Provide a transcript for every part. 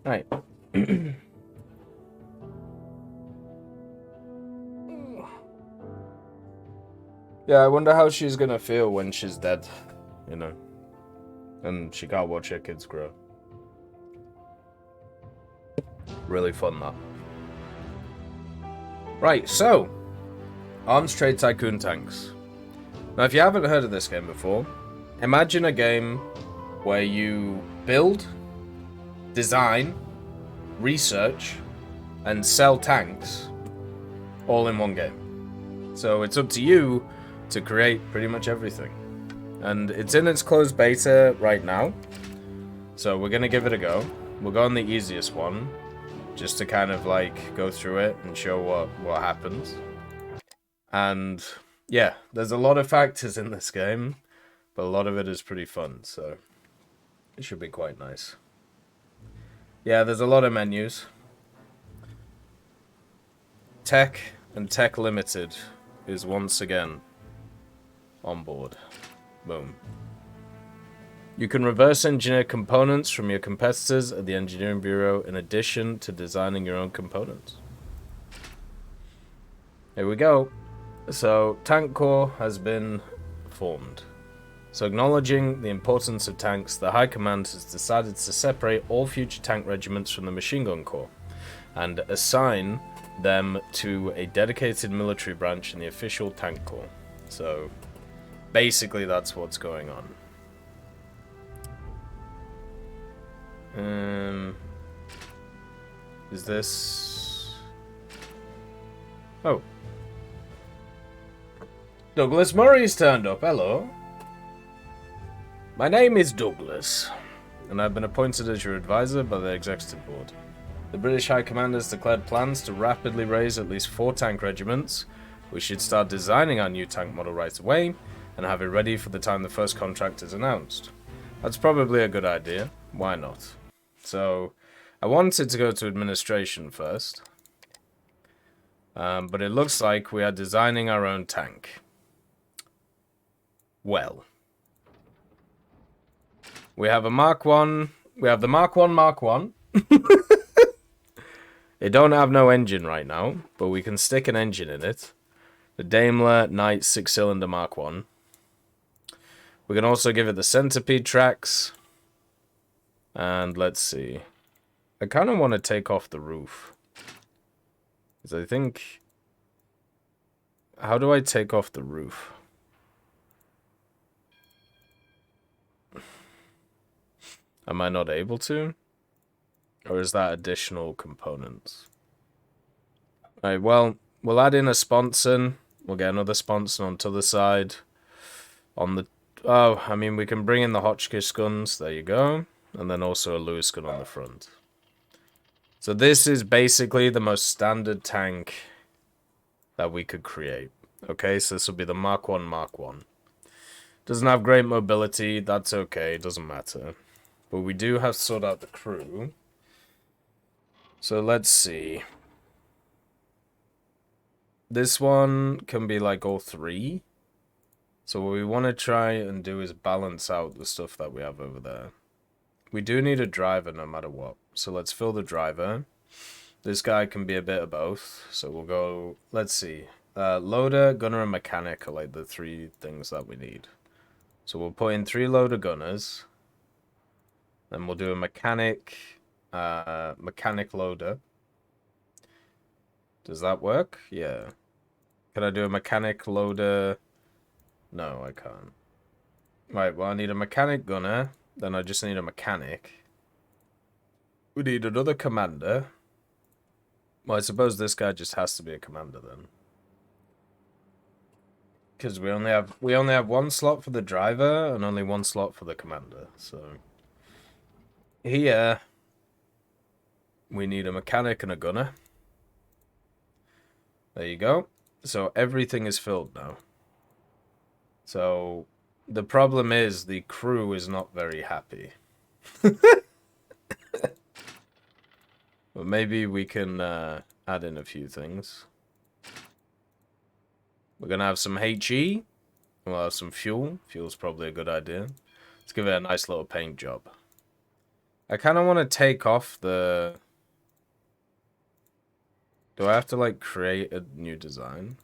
Right. Yeah, I wonder how she's gonna feel when she's dead, you know, and she can't watch her kids grow. Really fun, that. Right, so, Arms Trade Tycoon tanks. Now, if you haven't heard of this game before, imagine a game where you build, design, research, and sell tanks all in one game. So it's up to you to create pretty much everything. And it's in its closed beta right now, so we're going to give it a go. We'll go on the easiest one, just to kind of like go through it and show what happens. And yeah, there's a lot of factors in this game, but a lot of it is pretty fun, so it should be quite nice. Yeah, there's a lot of menus. Tech and Tech Limited is once again on board. Boom. You can reverse engineer components from your competitors at the Engineering Bureau in addition to designing your own components. Here we go. So, Tank Corps has been formed. So, acknowledging the importance of tanks, the High Command has decided to separate all future tank regiments from the Machine Gun Corps and assign them to a dedicated military branch in the official Tank Corps. So, basically that's what's going on. Is this... Oh. Douglas Murray's turned up, hello. My name is Douglas, and I've been appointed as your advisor by the Executive Board. The British High Command has declared plans to rapidly raise at least 4 tank regiments. We should start designing our new tank model right away, and have it ready for the time the first contract is announced. That's probably a good idea. Why not? So, I wanted to go to administration first, but it looks like we are designing our own tank. Well, we have a Mark 1. We have the Mark 1 Mark 1. It don't have no engine right now, but we can stick an engine in it. The Daimler Knight 6-cylinder Mark 1. We can also give it the centipede tracks. And let's see. I kind of want to take off the roof. Because I think... How do I take off the roof? Am I not able to? Or is that additional components? Alright, well, we'll add in a sponson. We'll get another sponson onto the side. On the... Oh, I mean, we can bring in the Hotchkiss guns. There you go. And then also a Lewis gun on the front. So this is basically the most standard tank that we could create. Okay, so this will be the Mark 1 Mark 1. Doesn't have great mobility. That's okay. Doesn't matter. But we do have to sort out the crew. So let's see. This one can be like all 3. So what we want to try and do is balance out the stuff that we have over there. We do need a driver no matter what. So let's fill the driver. This guy can be a bit of both. So we'll go, let's see. Loader, gunner, and mechanic are like the 3 things that we need. So we'll put in 3 loader gunners. Then we'll do a mechanic loader. Does that work? Yeah. Can I do a mechanic loader? No, I can't. Right, well, I need a mechanic gunner. Then I just need a mechanic. We need another commander. Well, I suppose this guy just has to be a commander then. Because we only have 1 slot for the driver and only 1 slot for the commander. So here we need a mechanic and a gunner. There you go. So everything is filled now. So the problem is the crew is not very happy. But maybe we can add in a few things. We're going to have some HE. We'll have some fuel. Fuel's probably a good idea. Let's give it a nice little paint job. I kind of want to take off the... Do I have to, like, create a new design?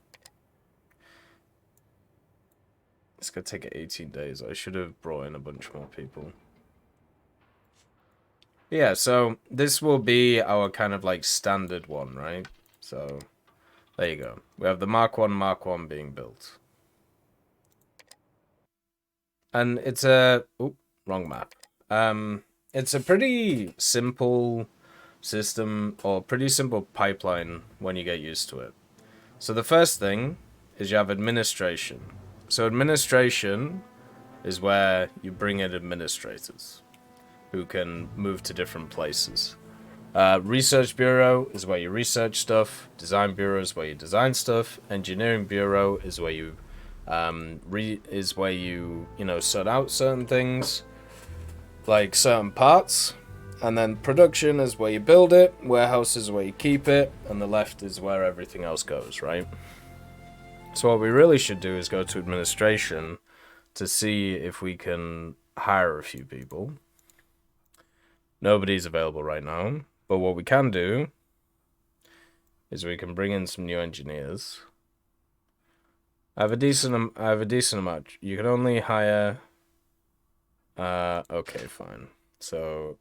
It's gonna take 18 days. I should have brought in a bunch more people. Yeah, so this will be our kind of, like, standard one, right? So, there you go. We have the Mark 1 being built. And it's a... Oop, wrong map. It's a pretty simple system, or pretty simple pipeline when you get used to it. So the first thing is you have administration. So administration is where you bring in administrators who can move to different places. Research Bureau is where you research stuff. Design Bureau is where you design stuff. Engineering Bureau is where you sort out certain things, like certain parts. And then production is where you build it, warehouse is where you keep it, and the left is where everything else goes, right? So what we really should do is go to administration to see if we can hire a few people. Nobody's available right now, but what we can do is we can bring in some new engineers. I have a decent amount. You can only hire... okay, fine. So...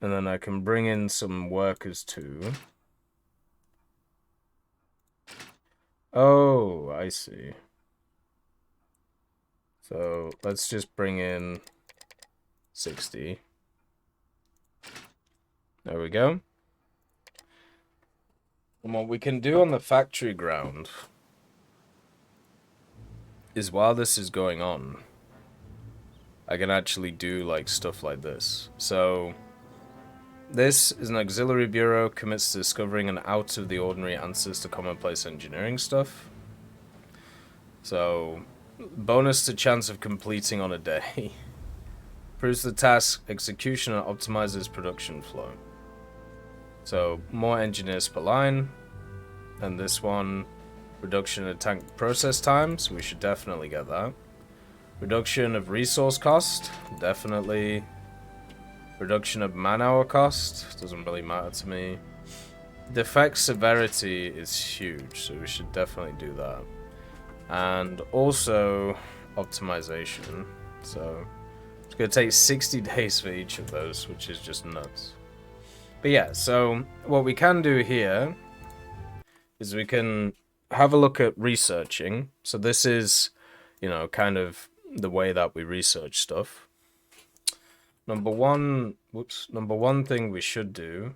And then I can bring in some workers too. Oh, I see. So let's just bring in 60. There we go. And what we can do on the factory ground is while this is going on, I can actually do like stuff like this. So... This is an auxiliary bureau, commits to discovering an out-of-the-ordinary answers to commonplace engineering stuff. So, bonus to chance of completing on a day. Improves the task execution and optimizes production flow. So, more engineers per line. And this one, reduction in tank process times. We should definitely get that. Reduction of resource cost. Definitely. Reduction of man-hour cost, doesn't really matter to me. Defect severity is huge, so we should definitely do that. And also optimization. So it's going to take 60 days for each of those, which is just nuts. But yeah, so what we can do here is we can have a look at researching. So this is, kind of the way that we research stuff. Number one thing we should do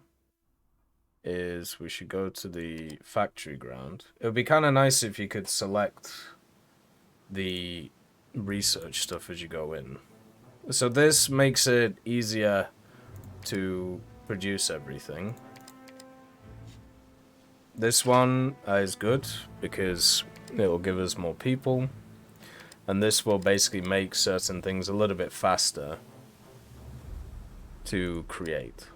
is we should go to the factory ground. It would be kind of nice if you could select the research stuff as you go in. So this makes it easier to produce everything. This one is good because it will give us more people. And this will basically make certain things a little bit faster to create.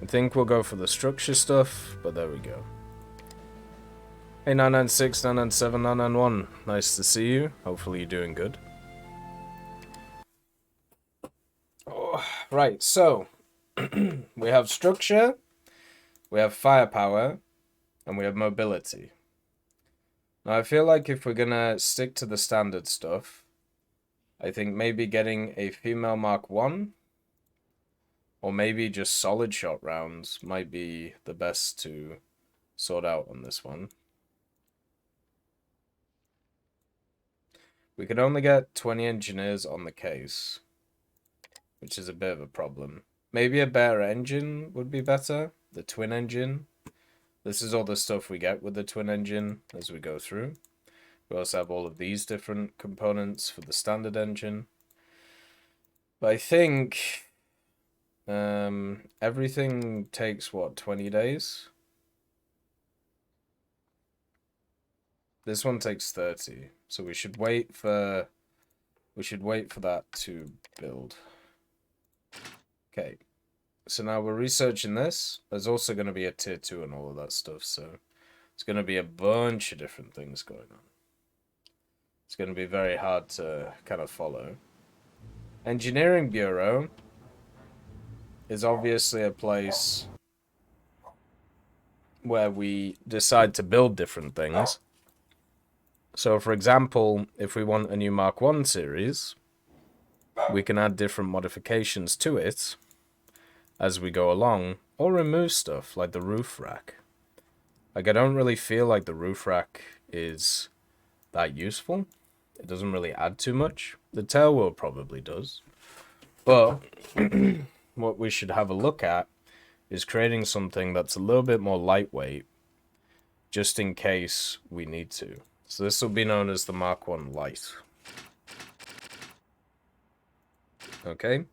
I think we'll go for the structure stuff, but there we go. Hey 996, 997, 991. Nice to see you. Hopefully you're doing good. Oh, right, so we have structure, we have firepower, and we have mobility. Now I feel like if we're gonna stick to the standard stuff, I think maybe getting a female Mark 1 or maybe just solid shot rounds might be the best to sort out on this one. We could only get 20 engineers on the case, which is a bit of a problem. Maybe a better engine would be better, the twin engine. This is all the stuff we get with the twin engine as we go through. We also have all of these different components for the standard engine. But I think everything takes, what, 20 days? This one takes 30. So we should wait for that to build. Okay. So now we're researching this. There's also going to be a tier 2 and all of that stuff, so it's going to be a bunch of different things going on. It's going to be very hard to kind of follow. Engineering Bureau is obviously a place where we decide to build different things. So, for example, if we want a new Mark 1 series, we can add different modifications to it as we go along, or remove stuff like the roof rack. Like, I don't really feel like the roof rack is that useful. It doesn't really add too much. The tail wheel probably does. But what we should have a look at is creating something that's a little bit more lightweight, just in case we need to. So this will be known as the Mark 1 Light. Okay?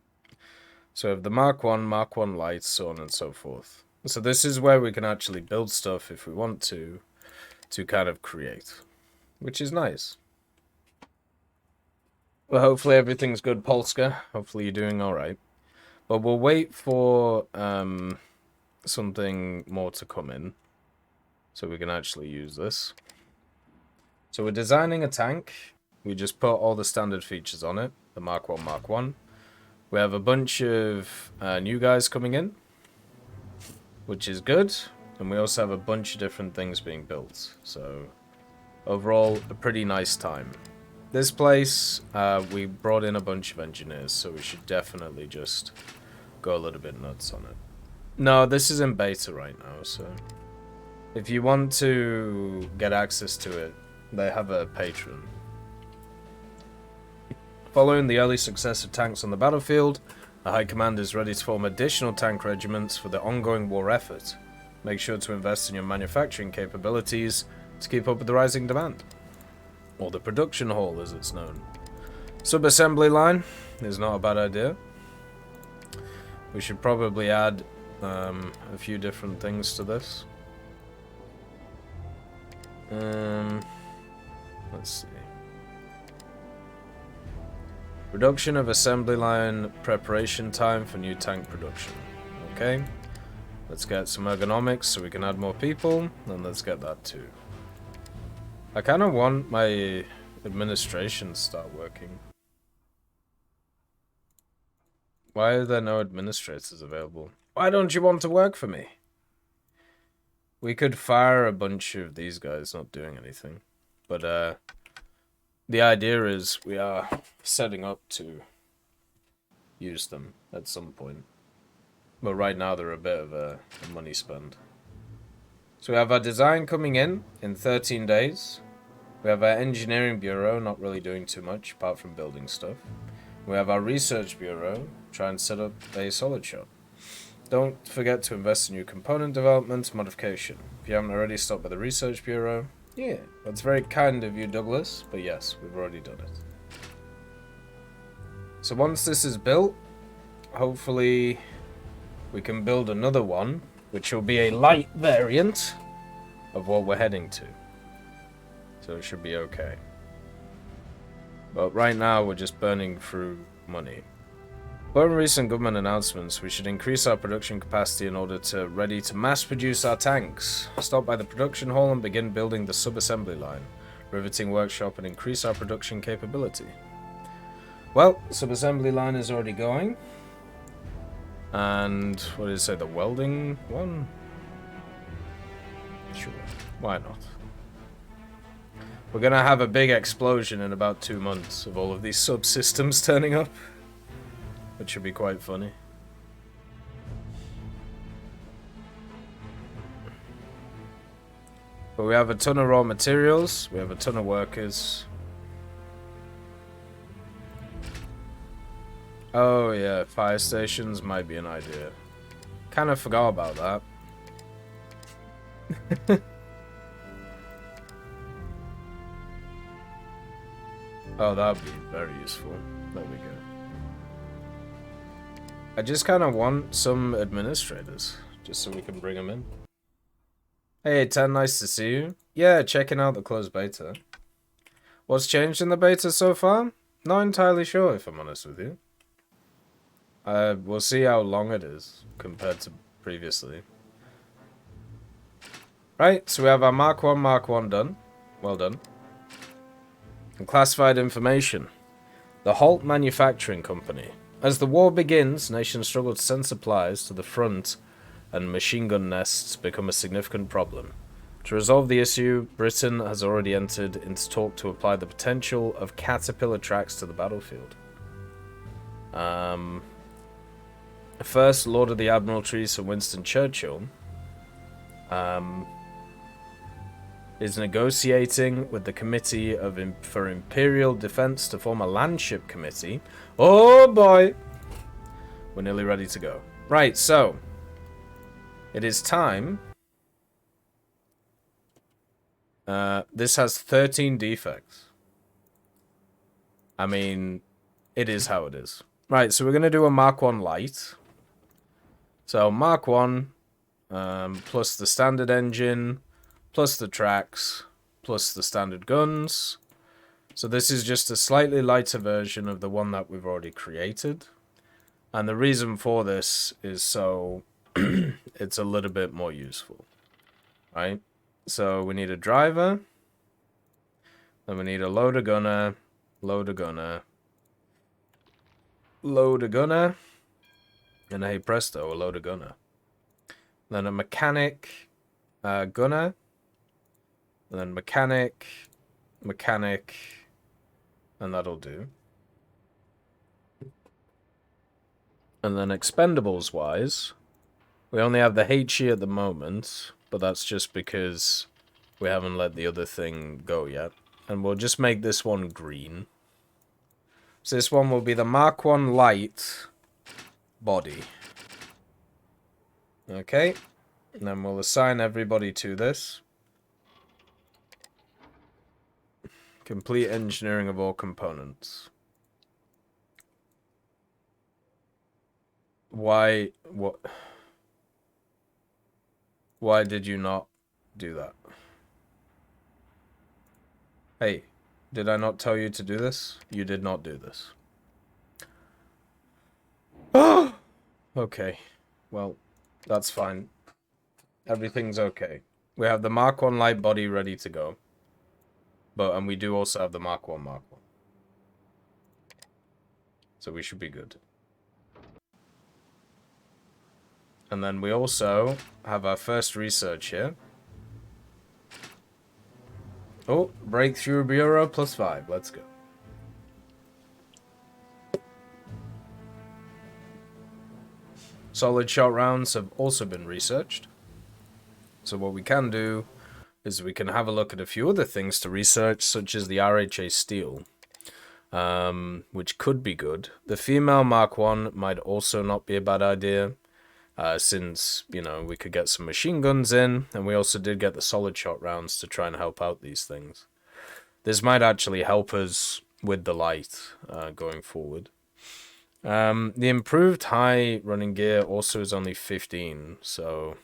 So we have the Mark 1 Light, so on and so forth. So this is where we can actually build stuff if we want to kind of create, which is nice. Well, hopefully everything's good, Polska. Hopefully you're doing alright. But we'll wait for something more to come in, so we can actually use this. So we're designing a tank. We just put all the standard features on it, the Mark 1. We have a bunch of new guys coming in, which is good. And we also have a bunch of different things being built. So overall, a pretty nice time. This place, we brought in a bunch of engineers, so we should definitely just go a little bit nuts on it. No, this is in beta right now, so if you want to get access to it, they have a Patreon. Following the early success of tanks on the battlefield, the High Command is ready to form additional tank regiments for the ongoing war effort. Make sure to invest in your manufacturing capabilities to keep up with the rising demand. Or the production hall, as it's known. Sub-assembly line is not a bad idea. We should probably add a few different things to this. Let's see. Reduction of assembly line preparation time for new tank production. Okay. Let's get some ergonomics so we can add more people, and let's get that too. I kind of want my administration to start working. Why are there no administrators available? Why don't you want to work for me? We could fire a bunch of these guys not doing anything. But the idea is we are setting up to use them at some point. But right now they're a bit of a money spend. So we have our design coming in 13 days. We have our engineering bureau not really doing too much apart from building stuff. We have our research bureau trying to set up a solid shop. Don't forget to invest in new component development modification. If you haven't already, stop by the research bureau. Yeah, that's very kind of you, Douglas, but yes, we've already done it. So once this is built, hopefully we can build another one, which will be a light variant of what we're heading to. So it should be okay. But right now we're just burning through money. Following recent government announcements, we should increase our production capacity in order to ready to mass produce our tanks. Stop by the production hall and begin building the sub-assembly line, riveting workshop, and increase our production capability. Well, sub-assembly line is already going. And what did it say, the welding one? Sure, why not? We're gonna have a big explosion in about 2 months of all of these subsystems turning up, which should be quite funny. But we have a ton of raw materials, we have a ton of workers. Oh yeah, fire stations might be an idea. Kind of forgot about that. Oh, that would be very useful. There we go. I just kind of want some administrators, just so we can bring them in. Hey, 10, nice to see you. Yeah, checking out the closed beta. What's changed in the beta so far? Not entirely sure, if I'm honest with you. We'll see how long it is compared to previously. Right, so we have our Mark 1 done. Well done. And classified information. The Holt Manufacturing Company. As the war begins, nations struggle to send supplies to the front and machine gun nests become a significant problem. To resolve the issue, Britain has already entered into talk to apply the potential of Caterpillar tracks to the battlefield. First, Lord of the Admiralty, Sir Winston Churchill, is negotiating with the Committee for Imperial Defence to form a landship committee. Oh boy! We're nearly ready to go. Right, so it is time. This has 13 defects. I mean, it is how it is. Right, so we're going to do a Mark 1 Light. So Mark 1, plus the standard engine, plus the tracks, plus the standard guns. So this is just a slightly lighter version of the one that we've already created. And the reason for this is so it's a little bit more useful. Right? So we need a driver. Then we need a loader gunner, loader gunner, loader gunner, and hey presto, a loader gunner. Then a mechanic gunner, and then mechanic, mechanic, and that'll do. And then expendables wise, we only have the HE at the moment, but that's just because we haven't let the other thing go yet. And we'll just make this one green. So this one will be the Mark 1 Light body. Okay. And then we'll assign everybody to this. Complete engineering of all components. Why did you not do that? Hey, did I not tell you to do this? You did not do this. Oh! Okay. Well, that's fine. Everything's okay. We have the Mark 1 light body ready to go. And we do also have the Mark 1 Mark 1. So we should be good. And then we also have our first research here. Oh, Breakthrough Bureau +5. Let's go. Solid shot rounds have also been researched. So what we can do is we can have a look at a few other things to research, such as the RHA steel, which could be good. The female Mark 1 might also not be a bad idea, since, you know, we could get some machine guns in, and we also did get the solid shot rounds to try and help out these things. This might actually help us with the light going forward. The improved high running gear also is only 15, so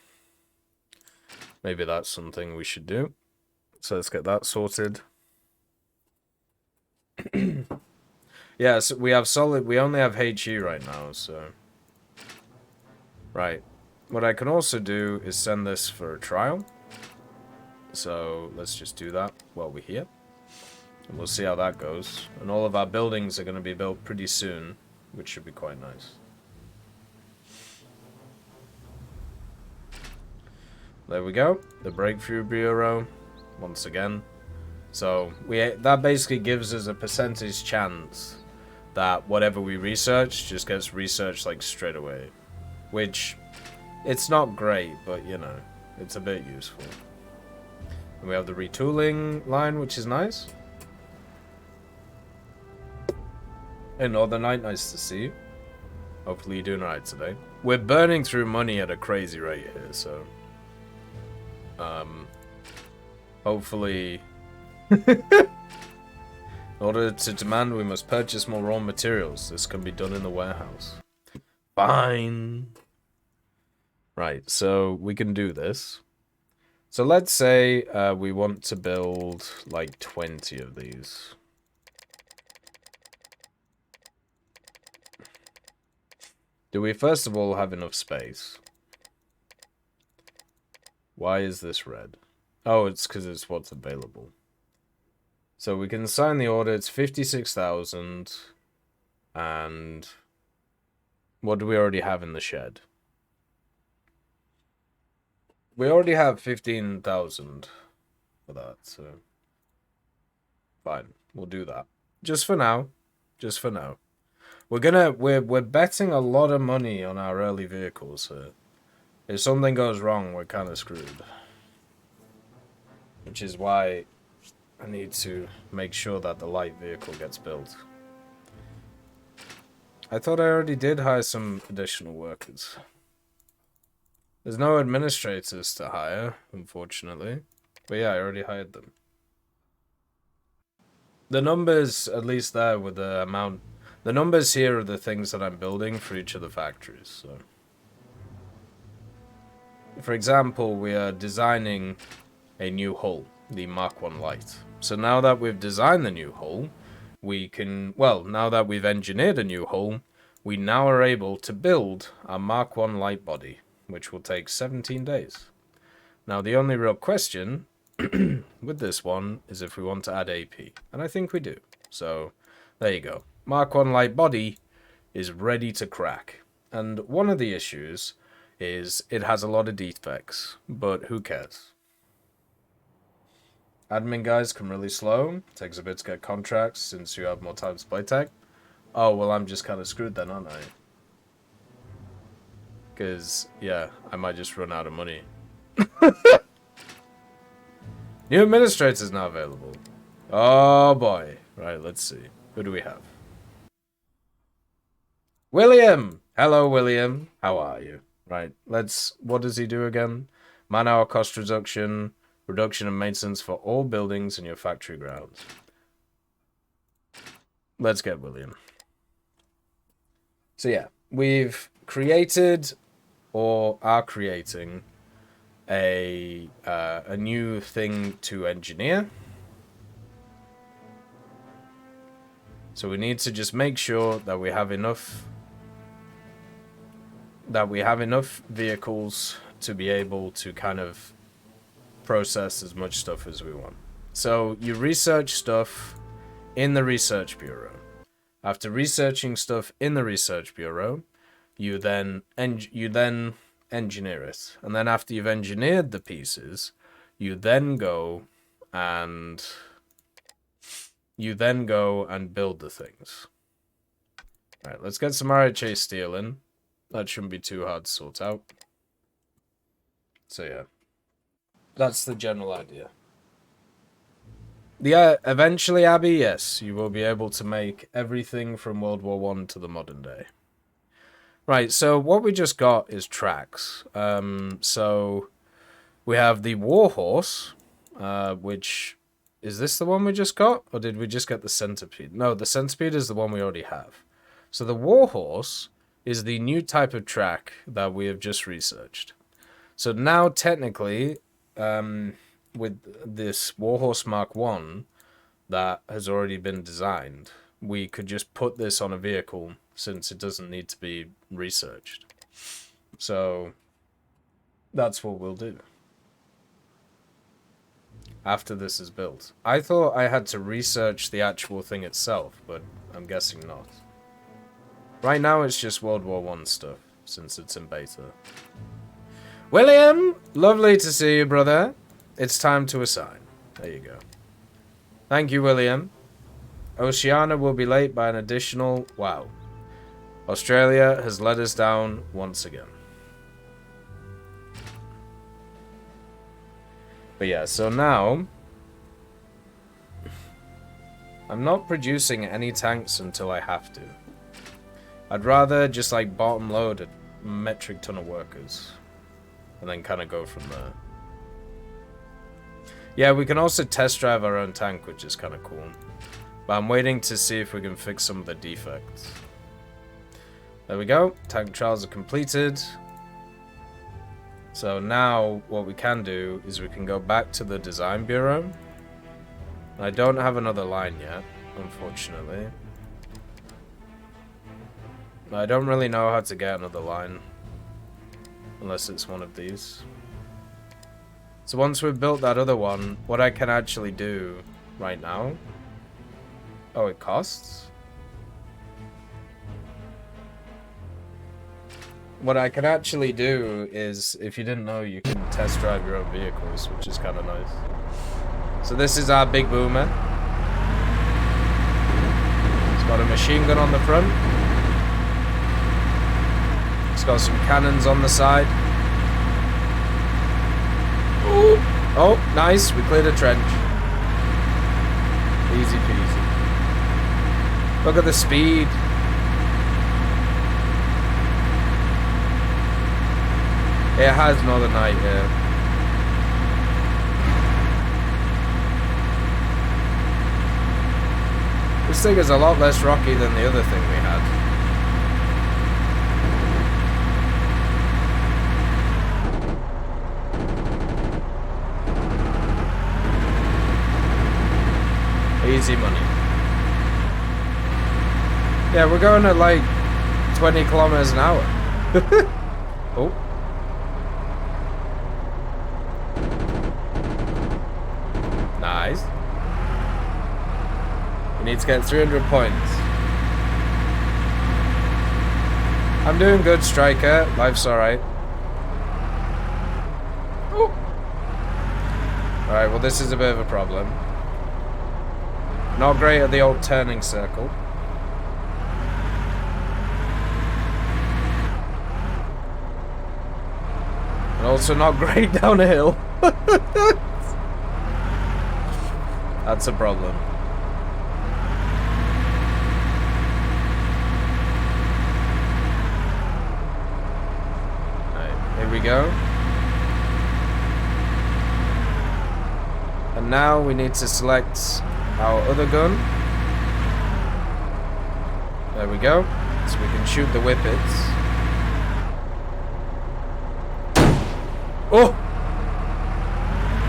maybe that's something we should do. So let's get that sorted. Yeah, so we have solid, we only have HE right now, so. Right. What I can also do is send this for a trial. So let's just do that while we're here. And we'll see how that goes. And all of our buildings are going to be built pretty soon, which should be quite nice. There we go. The Breakthrough Bureau, once again. So that basically gives us a percentage chance that whatever we research just gets researched like straight away. Which, it's not great, but you know, it's a bit useful. And we have the retooling line, which is nice. Hey Northern Knight, nice to see you. Hopefully you're doing alright today. We're burning through money at a crazy rate here, so hopefully in order to demand, we must purchase more raw materials. This can be done in the warehouse. Fine. Right, so we can do this. So let's say we want to build like 20 of these. Do we first of all have enough space? Why is this red? Oh, it's because it's what's available. So we can assign the order. It's 56,000. And what do we already have in the shed? We already have 15,000 for that, so fine, we'll do that. Just for now. Just for now. We're betting a lot of money on our early vehicles here. If something goes wrong, we're kind of screwed. Which is why I need to make sure that the light vehicle gets built. I thought I already did hire some additional workers. There's no administrators to hire, unfortunately. But yeah, I already hired them. The numbers, at least there, with the amount... The numbers here are the things that I'm building for each of the factories, so... For example, we are designing a new hull, the Mark 1 Light. So now that we've designed the new hull, we can... Well, now that we've engineered a new hull, we now are able to build our Mark 1 Light body, which will take 17 days. Now, the only real question with this one is if we want to add AP. And I think we do. So, there you go. Mark 1 Light body is ready to crack. And one of the issues is it has a lot of defects, but who cares? Admin guys come really slow. Takes a bit to get contracts since you have more time to play tech. Oh, well, I'm just kind of screwed then, aren't I? Because, yeah, I might just run out of money. New administrators now available. Oh, boy. Right, let's see. Who do we have? William! Hello, William. How are you? Right, let's... What does he do again? Man-hour cost reduction. Reduction in maintenance for all buildings in your factory grounds. Let's get William. So, yeah. We've created... or are creating a new thing to engineer. So we need to just make sure that we have enough vehicles to be able to kind of process as much stuff as we want. So you research stuff in the research bureau. After researching stuff in the research bureau, you then engineer it. And then after you've engineered the pieces, you then go and build the things. Alright, let's get some RHA steel in. That shouldn't be too hard to sort out. So yeah. That's the general idea. Yeah, eventually, Abby, yes, you will be able to make everything from World War I to the modern day. Right, so what we just got is tracks. So we have the Warhorse, which... Is this the one we just got? Or did we just get the Centipede? No, the Centipede is the one we already have. So the Warhorse is the new type of track that we have just researched. So now, technically, with this Warhorse Mark 1 that has already been designed, we could just put this on a vehicle since it doesn't need to be researched. So that's what we'll do after this is built. I thought I had to research the actual thing itself, but I'm guessing not. Right now it's just World War I stuff, since it's in beta. William! Lovely to see you, brother. It's time to assign. There you go. Thank you, William. Oceania will be late by an additional... Wow. Australia has let us down once again. But yeah, so now... I'm not producing any tanks until I have to. I'd rather just like bottom load a metric ton of workers. And then kind of go from there. Yeah, we can also test drive our own tank, which is kind of cool. But I'm waiting to see if we can fix some of the defects. There we go. Tank trials are completed. So now what we can do is we can go back to the design bureau. I don't have another line yet, unfortunately. I don't really know how to get another line. Unless it's one of these. So once we've built that other one, what I can actually do right now... Oh, it costs? what I can actually do is, if you didn't know, you can test drive your own vehicles, which is kind of nice. So this is our big boomer. It's got a machine gun on the front. It's got some cannons on the side. Ooh. Oh, nice. We cleared a trench. Easy peasy. Look at the speed. It has Northern Night here. This thing is a lot less rocky than the other thing we had. Easy money. Yeah, we're going at like 20 kilometers an hour. Oh. Nice. We need to get 300 points. I'm doing good, Striker. Life's alright. Alright, well this is a bit of a problem. Not great at the old turning circle. And also not great down a hill. That's a problem. Alright, here we go. And now we need to select our other gun. There we go. So we can shoot the whippets. Oh!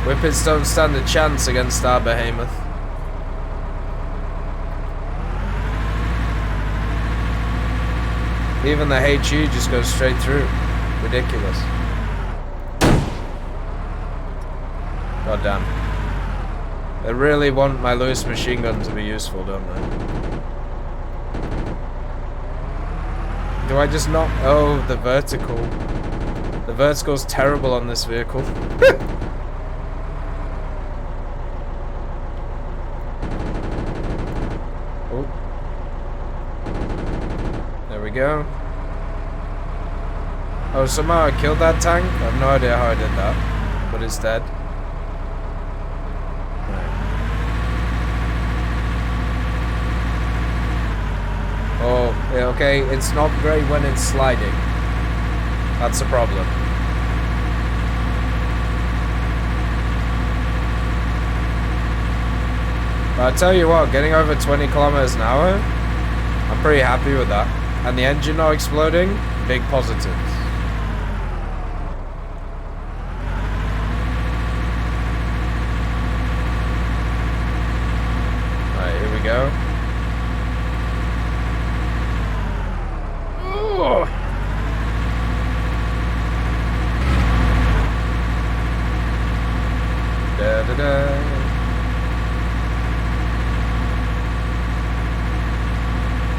Whippets don't stand a chance against our behemoth. Even the HE just goes straight through. Ridiculous. God damn. They really want my Lewis machine gun to be useful, don't they? Do I just not... Oh, the vertical. The vertical's terrible on this vehicle. Oh. There we go. Oh, somehow I killed that tank? I have no idea how I did that. But it's dead. Oh, yeah, okay, it's not great when it's sliding. That's a problem. But I tell you what, getting over 20 kilometers an hour, I'm pretty happy with that. And the engine not exploding, big positives. Alright, here we go.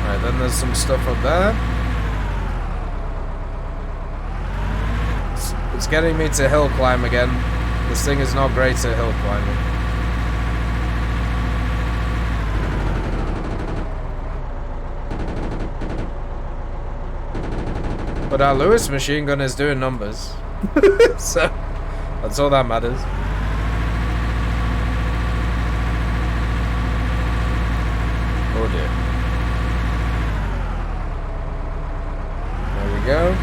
Alright, then there's some stuff up there. It's getting me to hill climb again. This thing is not great at hill climbing. But our Lewis machine gun is doing numbers. So, that's all that matters. Oh dear. There we go.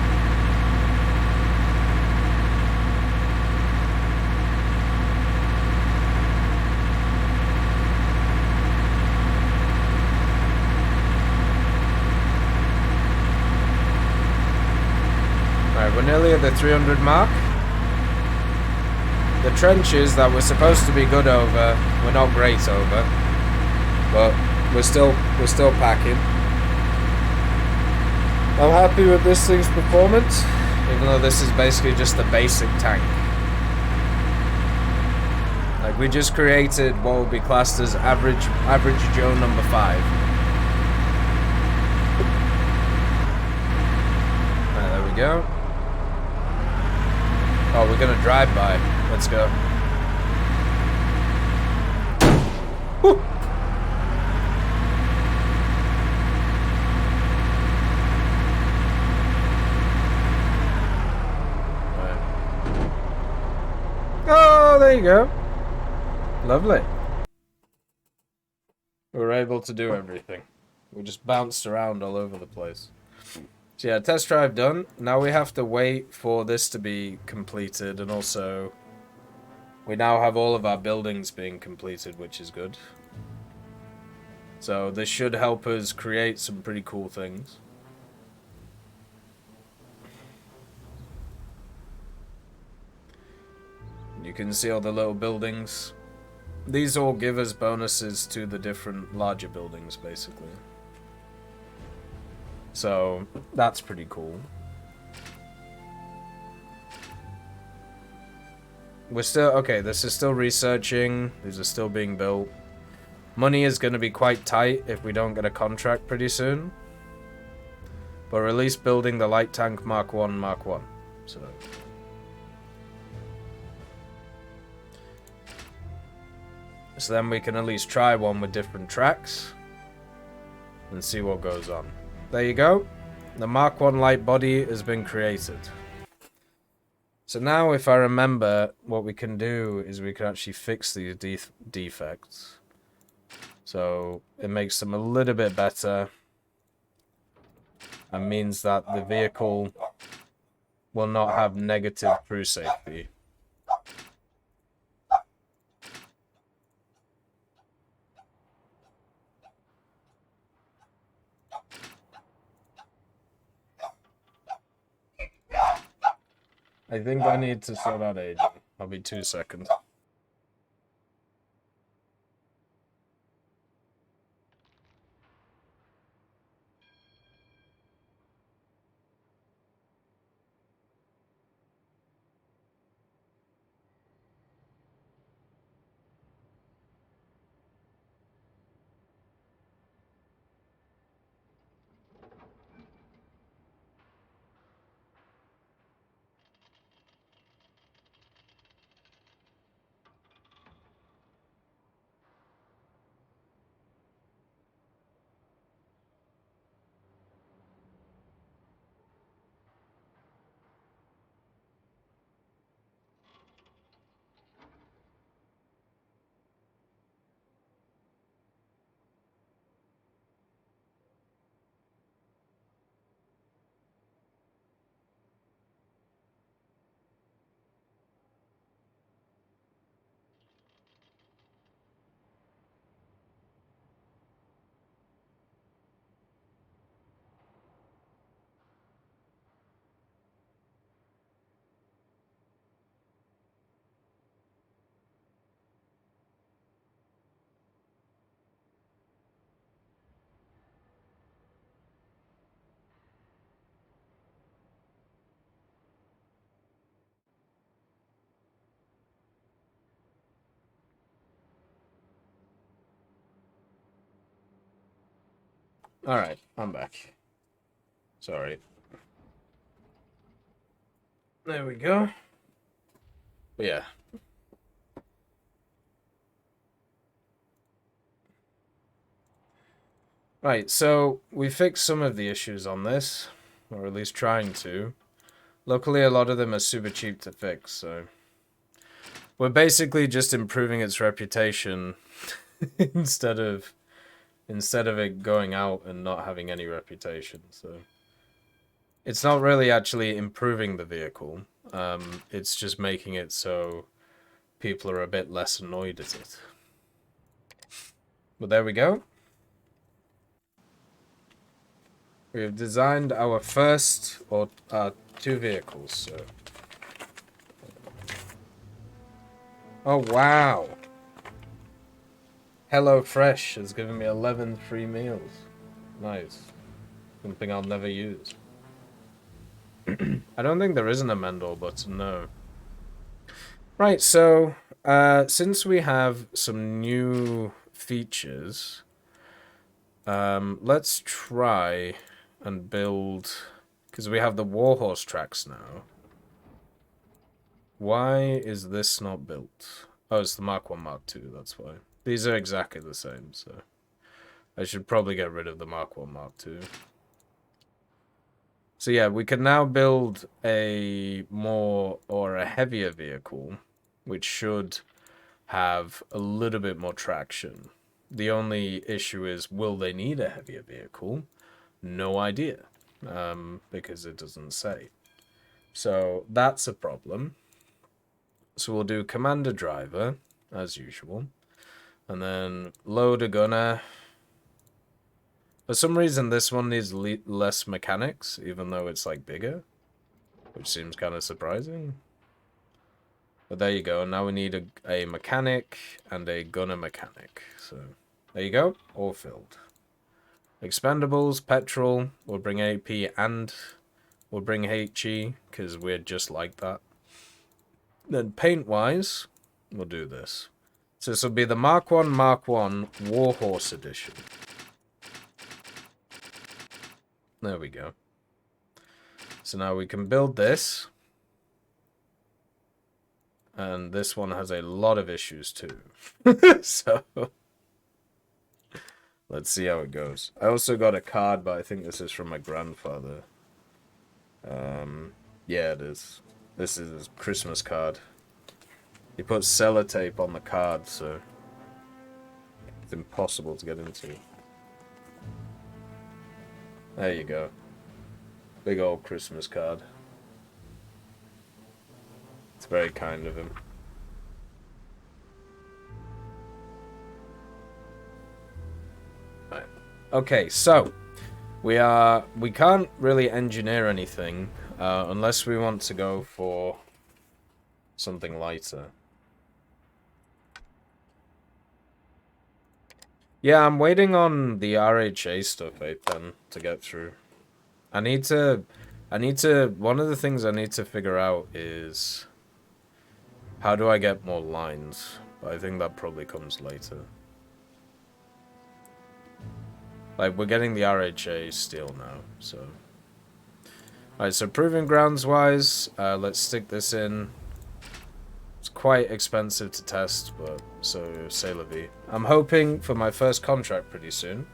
Alright, we're nearly at the 300 mark. The trenches that we're supposed to be good over, we're not great over. But we're still packing. I'm happy with this thing's performance, even though this is basically just a basic tank. Like, we just created what would be classed as average Joe number 5. Alright, there we go. Oh, we're gonna drive by. Let's go. Woo! Right. Oh, there you go. Lovely. We were able to do everything. We just bounced around all over the place. So yeah, test drive done. Now we have to wait for this to be completed, and also we now have all of our buildings being completed, which is good. So this should help us create some pretty cool things. You can see all the little buildings. These all give us bonuses to the different larger buildings, basically. So that's pretty cool. We're still... Okay, this is still researching. These are still being built. Money is going to be quite tight if we don't get a contract pretty soon. But we're at least building the light tank Mark 1, Mark 1. So... So then we can at least try one with different tracks and see what goes on. There you go. The Mark 1 light body has been created. So now if I remember, what we can do is we can actually fix these defects. So it makes them a little bit better and means that the vehicle will not have negative crew safety. I think I need to sort out aging. I'll be 2 seconds. Alright, I'm back. Sorry. There we go. Yeah. Right, so we fixed some of the issues on this, or at least trying to. Luckily, a lot of them are super cheap to fix, so... We're basically just improving its reputation instead of it going out and not having any reputation, so... It's not really actually improving the vehicle. It's just making it so people are a bit less annoyed at it. But there we go. We have designed our first, or 2 vehicles, so... Oh, wow! HelloFresh has given me 11 free meals. Nice. Something I'll never use. I don't think there is an amend all button, no. Right, so, since we have some new features, let's try and build Because we have the Warhorse tracks now. Why is this not built? Oh, it's the Mark 1, Mark 2, that's why. These are exactly the same, so... I should probably get rid of the Mark 1, Mark 2. So yeah, we can now build a more, or a heavier vehicle, which should have a little bit more traction. The only issue is, will they need a heavier vehicle? No idea, because it doesn't say. So that's a problem. So we'll do commander driver, as usual. And then loader gunner. For some reason, this one needs less mechanics, even though it's, like, bigger. Which seems kind of surprising. But there you go. Now we need a mechanic and a gunner mechanic. So, there you go. All filled. Expendables, petrol. We'll bring AP and we'll bring HE, because we're just like that. Then paint-wise, we'll do this. So this will be the Mark 1, Mark 1 Warhorse Edition. There we go. So now we can build this. And this one has a lot of issues too. So let's see how it goes. I also got a card, but I think this is from my grandfather. Yeah, it is. This is his Christmas card. He put sellotape on the card, so it's impossible to get into. There you go. Big old Christmas card. It's very kind of him. Right. Okay, so we can't really engineer anything unless we want to go for something lighter. Yeah, I'm waiting on the RHA stuff, Apen, to get through. I need to, one of the things I need to figure out is how do I get more lines? But I think that probably comes later. Like, we're getting the RHA steel now, so. Alright, so proving grounds-wise, let's stick this in. It's quite expensive to test, but so c'est la vie. I'm hoping for my first contract pretty soon.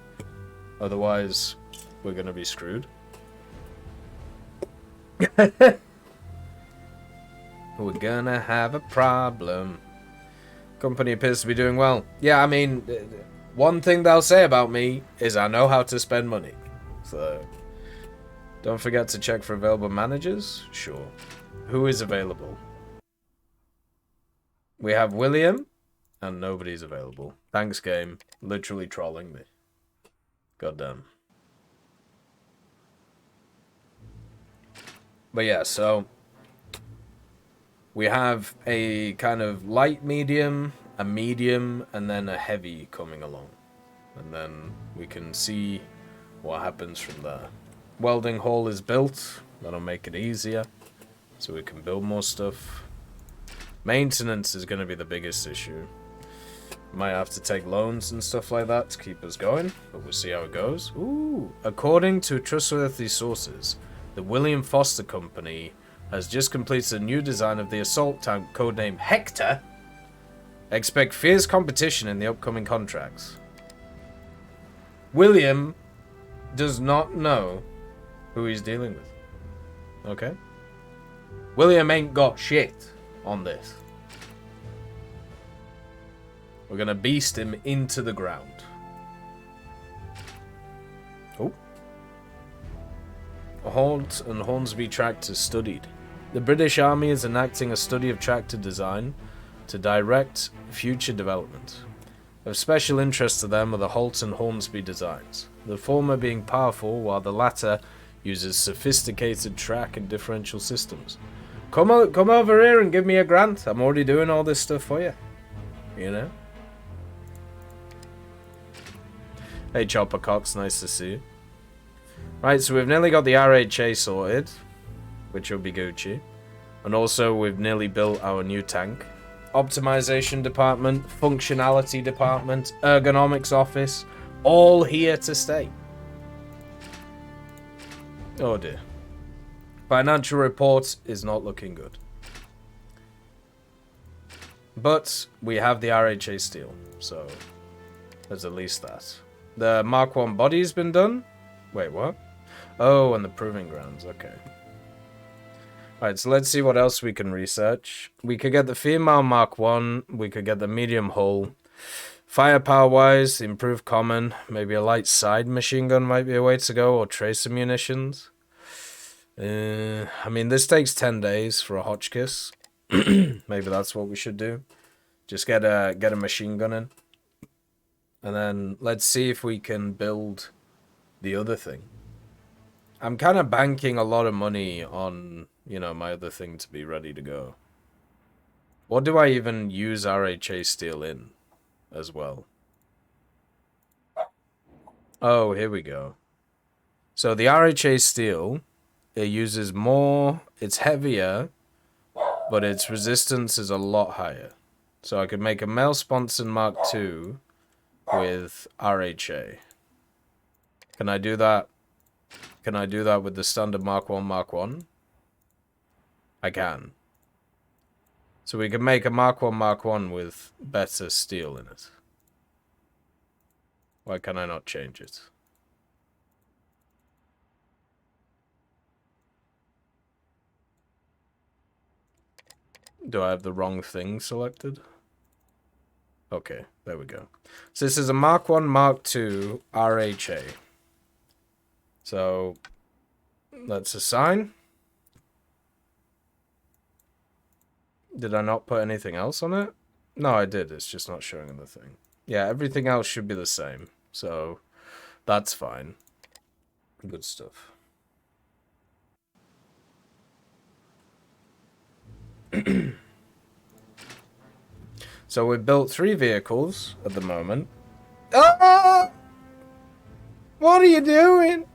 Otherwise, we're gonna be screwed. We're gonna have a problem. Company appears to be doing well. Yeah, I mean, one thing they'll say about me is I know how to spend money. So, don't forget to check for available managers. Sure. Who is available? We have William, and nobody's available. Thanks, game. Literally trolling me. Goddamn. But yeah, so we have a kind of light medium, a medium, and then a heavy coming along. And then we can see what happens from there. Welding hall is built. That'll make it easier. So we can build more stuff. Maintenance is going to be the biggest issue. Might have to take loans and stuff like that to keep us going, but we'll see how it goes. Ooh, according to trustworthy sources, the William Foster Company has just completed a new design of the assault tank codenamed Hector. Expect fierce competition in the upcoming contracts. William does not know who he's dealing with. Okay? William ain't got shit on this. We're gonna beast him into the ground. Oh. Halt and Hornsby tractor studied. The British Army is enacting a study of tractor design to direct future development. Of special interest to them are the Holt and Hornsby designs, the former being powerful while the latter uses sophisticated track and differential systems. Come over here and give me a grant. I'm already doing all this stuff for you. You know? Hey, Chopper Cox, nice to see you. Right, so we've nearly got the RHA sorted, which will be Gucci. And also, we've nearly built our new tank. Optimization department, functionality department, ergonomics office, all here to stay. Oh dear. Financial report is not looking good. But we have the RHA steel, so there's at least that. The Mark 1 body's been done? Wait, what? Oh, and the proving grounds, okay. Alright, so let's see what else we can research. We could get the female Mark 1, we could get the medium hull. Firepower-wise, improved common, maybe a light side machine gun might be a way to go, or tracer munitions. I mean, this takes 10 days for a Hotchkiss. Maybe that's what we should do. Just get a machine gun in. And then let's see if we can build the other thing. I'm kind of banking a lot of money on, you know, my other thing to be ready to go. What do I even use RHA steel in as well? Oh, here we go. So the RHA steel, it uses more, it's heavier, but its resistance is a lot higher. So I could make a male sponson Mark II with RHA. Can I do that? Can I do that with the standard Mark 1 Mark 1? I can. So we can make a Mark 1 Mark 1 with better steel in it. Why can I not change it? Do I have the wrong thing selected? Okay, there we go. So this is a Mark 1 Mark II RHA. So let's assign. Did I not put anything else on it? No, I did. It's just not showing in the thing. Yeah, everything else should be the same. So that's fine. Good stuff. So we've built 3 vehicles at the moment. Ah! What are you doing?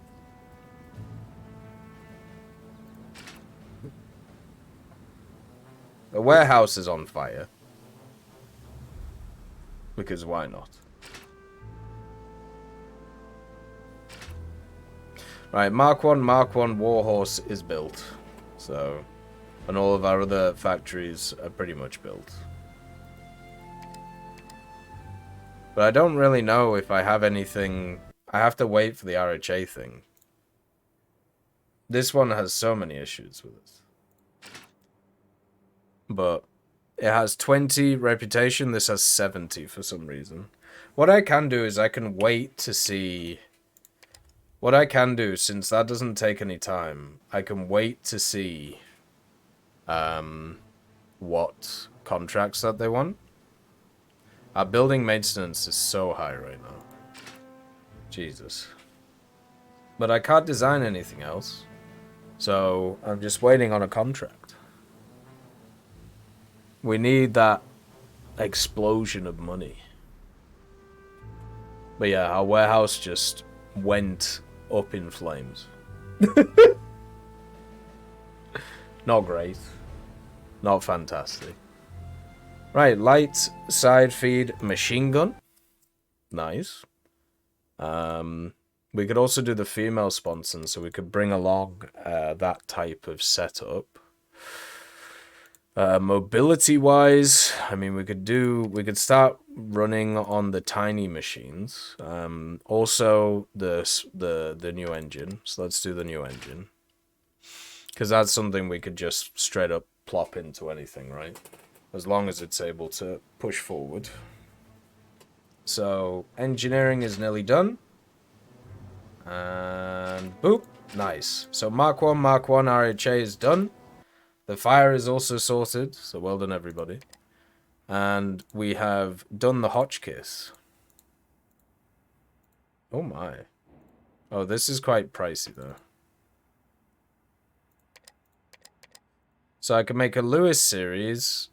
The warehouse is on fire. Because why not? Right, Mark 1 Warhorse is built. So, and all of our other factories are pretty much built. But I don't really know if I have anything. I have to wait for the RHA thing. This one has so many issues with it. But it has 20 reputation. This has 70 for some reason. What I can do is I can wait to see. What I can do, since that doesn't take any time, I can wait to see what contracts that they want. Our building maintenance is so high right now. Jesus. But I can't design anything else. So I'm just waiting on a contract. We need that explosion of money. But yeah, our warehouse just went up in flames. Not great. Not fantastic. Right, light side feed machine gun. Nice. We could also do the female sponson, so we could bring along that type of setup. Mobility-wise, I mean, we could start running on the tiny machines. Also, the new engine. So let's do the new engine, because that's something we could just straight up plop into anything, right? As long as it's able to push forward. So engineering is nearly done. And boop, nice. So Mark 1 RHA is done. The fire is also sorted, so well done everybody. And we have done the Hotchkiss. Oh my. Oh, this is quite pricey though. So I can make a Lewis series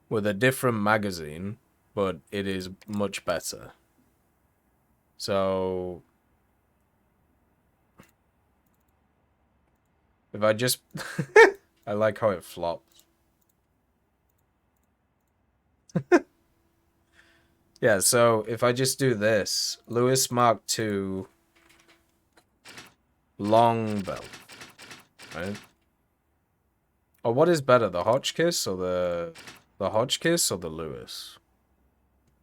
with a different magazine, but it is much better. So if I just I like how it flops. Yeah, so if I just do this, Lewis Mark II long belt. right? Or what is better, the Hotchkiss or the Hotchkiss or the Lewis?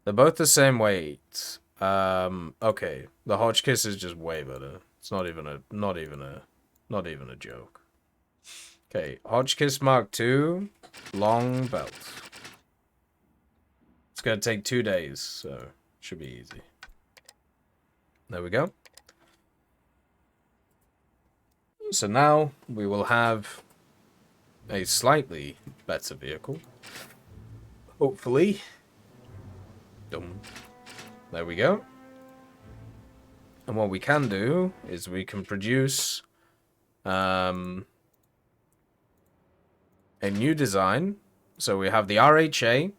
They're both the same weight. Okay, the Hotchkiss is just way better. It's not even a joke. Okay, Hotchkiss Mark II, long belt. It's gonna take 2 days, so it should be easy. There we go. So now we will have a slightly better vehicle. Hopefully. Dum. There we go. And what we can do is we can produce a new design. So we have the RHA.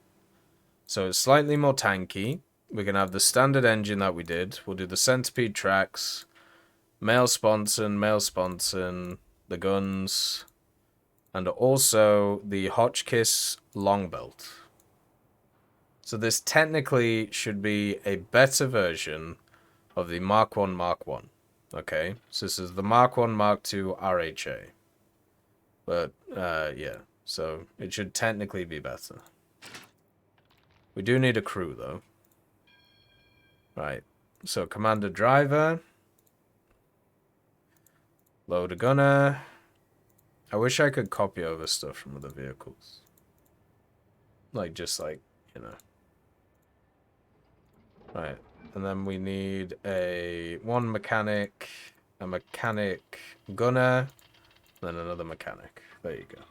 So it's slightly more tanky. We can have the standard engine that we did. We'll do the centipede tracks. Male sponson, the guns. And also the Hotchkiss long belt. So this technically should be a better version of the Mark 1 Mark 1. Okay, so this is the Mark 1 Mark 2 RHA. But, yeah, so it should technically be better. We do need a crew, though. Right, so commander driver. Loader gunner. I wish I could copy over stuff from other vehicles. Like, just like, you know. Right, and then we need one mechanic, a mechanic gunner, then another mechanic. There you go.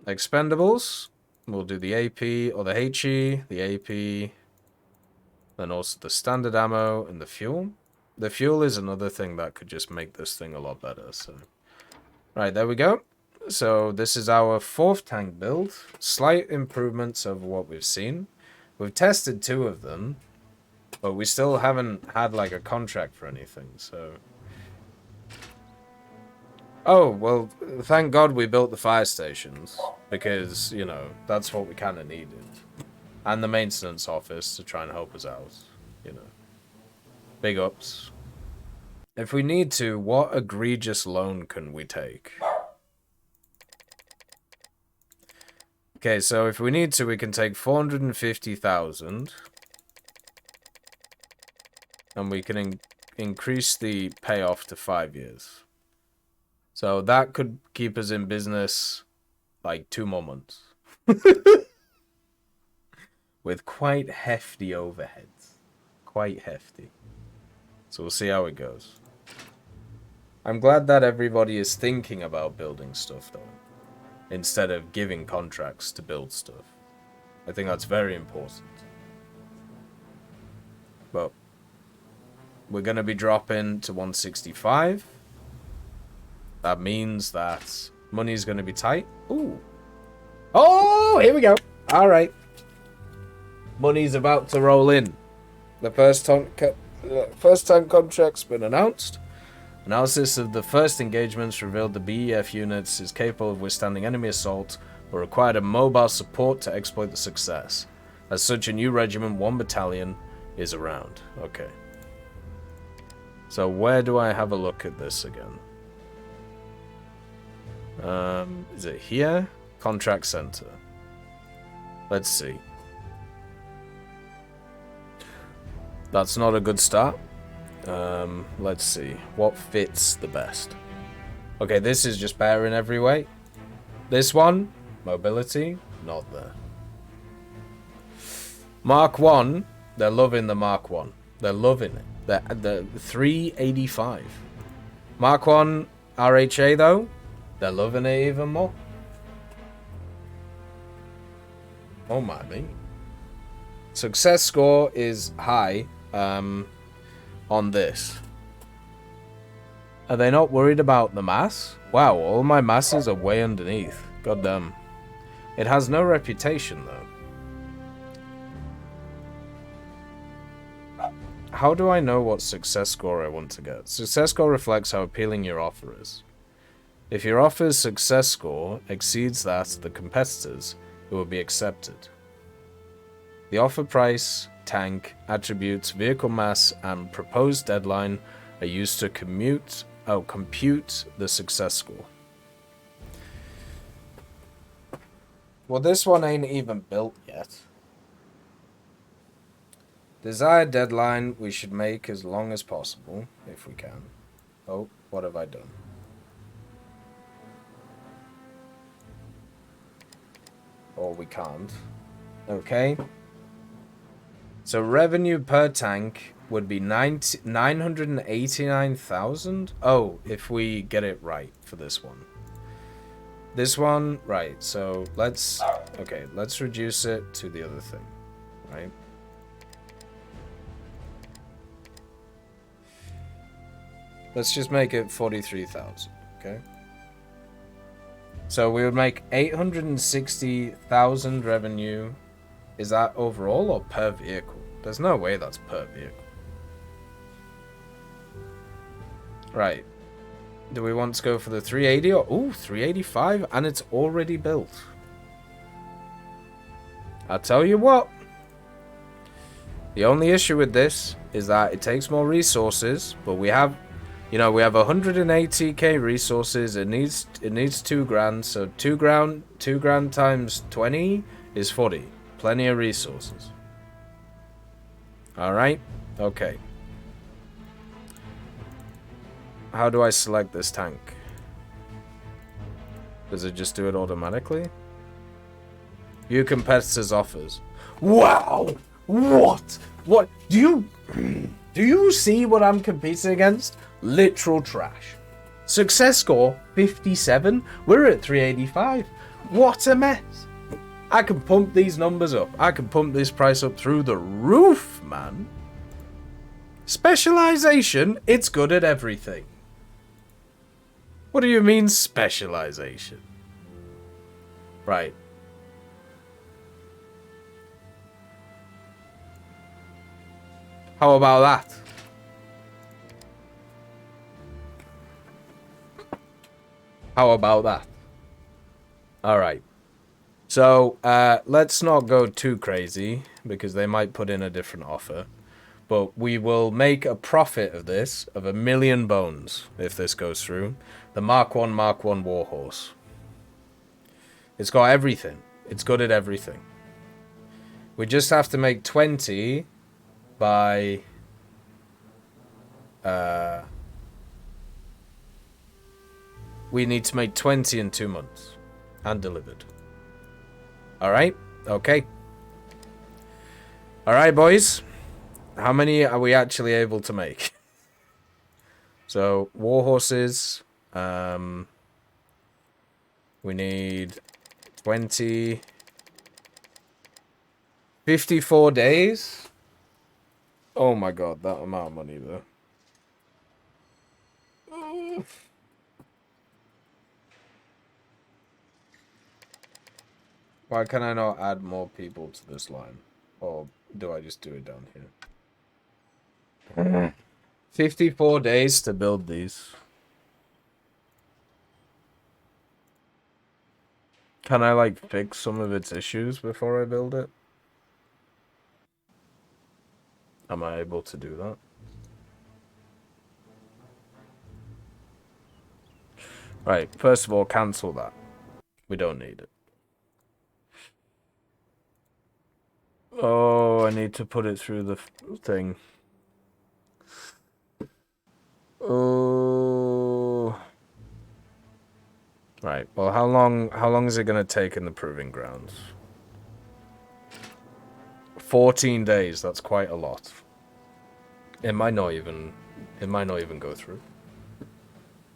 Expendables. We'll do the AP or the HE, the AP, then also the standard ammo and the fuel. The fuel is another thing that could just make this thing a lot better, so. Right, there we go. So this is our 4th tank build. Slight improvements over what we've seen. We've tested 2 of them, but we still haven't had like a contract for anything, so. Oh, well, thank God we built the fire stations, because, you know, that's what we kind of needed. And the maintenance office to try and help us out, you know. Big ups. If we need to, what egregious loan can we take? Okay, so if we need to, we can take 450,000. And we can increase the payoff to 5 years. So that could keep us in business like 2 more months. With quite hefty overheads. Quite hefty. So we'll see how it goes. I'm glad that everybody is thinking about building stuff, though, instead of giving contracts to build stuff. I think that's very important. But we're going to be dropping to 165. That means that money's going to be tight. Ooh. Oh, here we go. All right. Money's about to roll in. The first time contract's been announced. Analysis of the first engagements revealed the BEF units is capable of withstanding enemy assault, but required a mobile support to exploit the success. As such, a new regiment, 1 battalion, is around. Okay. So where do I have a look at this again? Is it here? Contract center. Let's see. That's not a good start. Let's see. What fits the best? Okay, this is just better in every way. This one, mobility, not there. Mark 1, they're loving the Mark 1. They're loving it. The 385. Mark 1 RHA, though, they're loving it even more. Oh my me. Success score is high on this. Are they not worried about the mass? Wow, all my masses are way underneath. God damn. It has no reputation, though. How do I know what success score I want to get? Success score reflects how appealing your offer is. If your offer's success score exceeds that of the competitors, it will be accepted. The offer price, tank, attributes, vehicle mass, and proposed deadline are used to compute Oh, compute the success score. Well, this one ain't even built yet. Desired deadline, we should make as long as possible, if we can. Oh, what have I done? Or we can't. Okay. So revenue per tank would be 989,000. Oh, if we get it right for this one. This one, right. So let's reduce it to the other thing, right? Let's just make it 43,000, okay? So we would make 860,000 revenue. Is that overall or per vehicle? There's no way that's per vehicle. Right. Do we want to go for the 380 or... Ooh, 385 and it's already built. I'll tell you what. The only issue with this is that it takes more resources, but we have... You know, we have 180k resources. It needs 2 grand, so 2 grand times 20 is 40. Plenty of resources. All right. Okay. How do I select this tank? Does it just do it automatically? View competitors' offers. Wow! What? What? Do you see what I'm competing against? Literal trash. Success score 57. We're at 385. What a mess. I can pump these numbers up. I can pump this price up through the roof, man. Specialization, it's good at everything. What do you mean specialization? Right. How about that? How about that? All right. So let's not go too crazy because they might put in a different offer. But we will make a profit of this of 1 million bones if this goes through. The Mark 1 Warhorse. It's got everything. It's good at everything. We just have to make 20 by... we need to make 20 in 2 months. And delivered. Alright? Okay. Alright, boys. How many are we actually able to make? So, warhorses. We need 20... 54 days? Oh my god, that amount of money, though. Why can I not add more people to this line? Or do I just do it down here? 54 days to build these. Can I, like, fix some of its issues before I build it? Am I able to do that? Right, first of all, cancel that. We don't need it. Oh, I need to put it through the thing. Oh. Right, well, how long is it going to take in the proving grounds? 14 days, that's quite a lot. It might not even go through.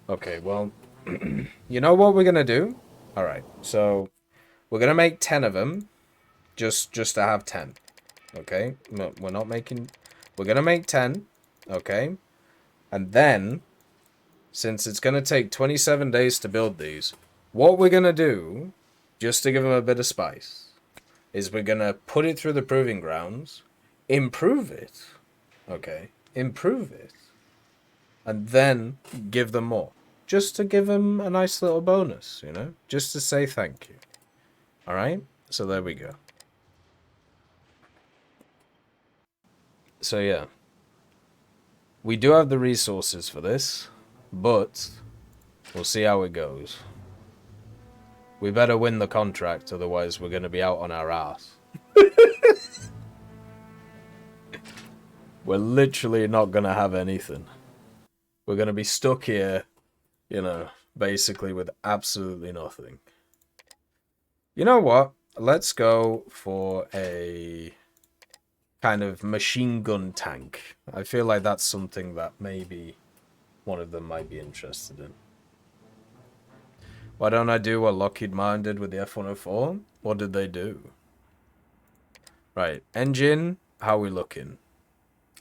Okay, well, you know what we're going to do? All right, so we're going to make 10 of them just to have 10. Okay? No, we're going to make 10, okay? And then since it's going to take 27 days to build these, what we're going to do, just to give them a bit of spice, is we're going to put it through the proving grounds, improve it, okay? Improve it, and then give them more. Just to give them a nice little bonus, you know? Just to say thank you. Alright? So there we go. So yeah. We do have the resources for this. But we'll see how it goes. We better win the contract, otherwise we're going to be out on our ass. We're literally not going to have anything. We're going to be stuck here, you know, basically with absolutely nothing. You know what? Let's go for a kind of machine gun tank. I feel like that's something that maybe one of them might be interested in. Why don't I do what Lockheed Martin did with the F-104? What did they do? Right, engine, how are we looking?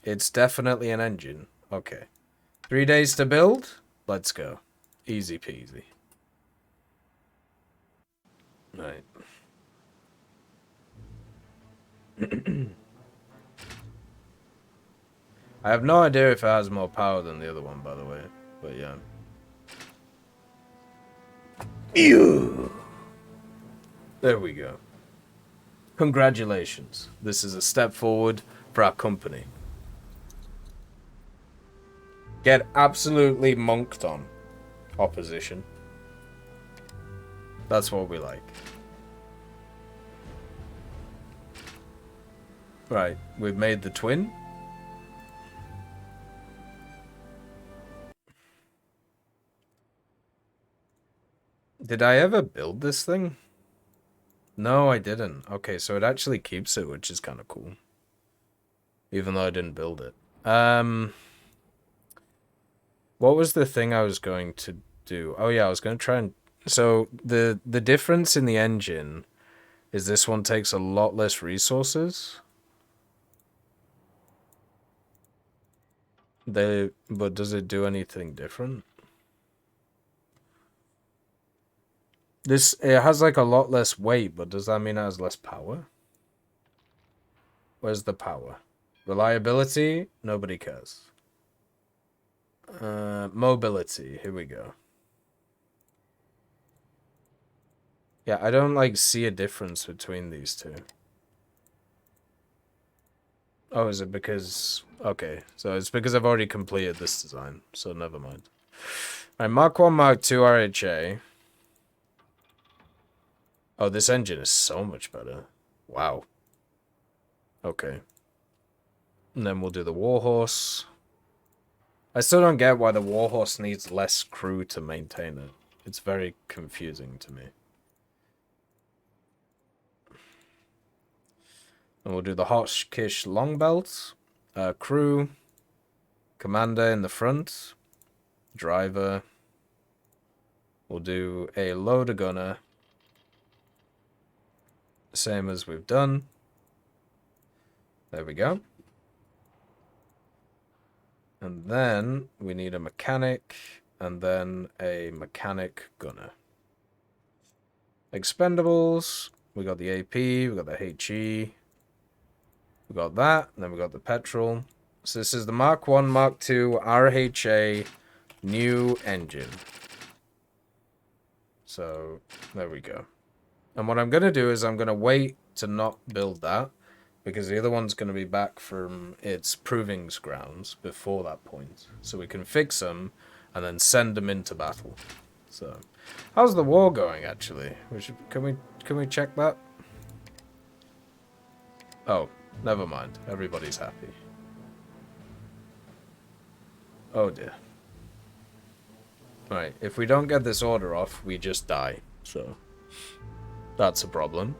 It's definitely an engine. Okay. 3 days to build? Let's go. Easy peasy. Right. I have no idea if it has more power than the other one, by the way. But yeah. Ew. There we go. Congratulations. This is a step forward for our company. Get absolutely monked on, opposition. That's what we like. Right, we've made the twin. Did I ever build this thing? No, I didn't. Okay, so it actually keeps it, which is kind of cool. Even though I didn't build it. What was the thing I was going to do? Oh yeah, I was going to try and... So, the difference in the engine is this one takes a lot less resources. But does it do anything different? It has like a lot less weight, but does that mean it has less power? Where's the power? Reliability? Nobody cares. Mobility. Here we go. Yeah, I don't like see a difference between these two. Oh, is it because... Okay, so it's because I've already completed this design, so never mind. Alright, Mark 1, Mark 2 RHA. Oh, this engine is so much better. Wow. Okay. And then we'll do the Warhorse. I still don't get why the Warhorse needs less crew to maintain it. It's very confusing to me. And we'll do the Hotchkiss Longbelt. Crew. Commander in the front. Driver. We'll do a loader gunner. Same as we've done. There we go. And then we need a mechanic, and then a mechanic gunner. Expendables. We got the AP, we got the HE. We got that, and then we got the petrol. So this is the Mark 1, Mark 2, RHA, new engine. So, there we go. And what I'm going to do is I'm going to wait to not build that, because the other one's going to be back from its provings grounds before that point. So we can fix them, and then send them into battle. So, how's the war going, actually? Can we check that? Oh, never mind. Everybody's happy. Oh dear. Right, if we don't get this order off, we just die. So, that's a problem.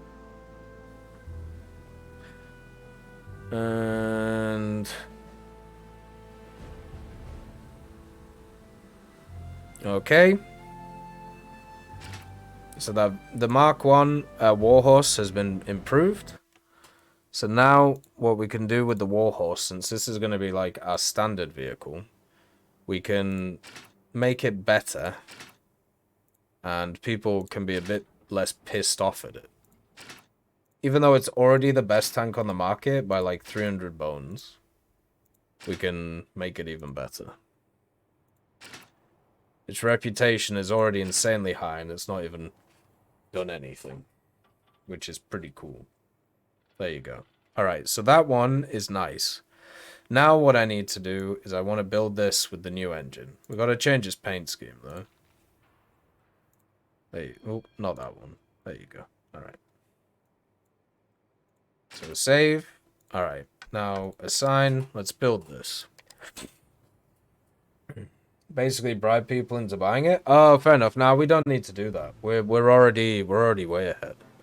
And... okay. So the Mark 1 Warhorse has been improved. So now what we can do with the Warhorse, since this is going to be like our standard vehicle, we can make it better, and people can be a bit less pissed off at it. Even though it's already the best tank on the market by like 300 bones, we can make it even better. Its reputation is already insanely high, and it's not even done anything, which is pretty cool. There you go. Alright, so that one is nice. Now what I need to do is I want to build this with the new engine. We've got to change this paint scheme, though. Oh, not that one. There you go. Alright. So save. Alright. Now, assign. Let's build this. Basically bribe people into buying it. Oh, fair enough. Now we don't need to do that. We're already way ahead.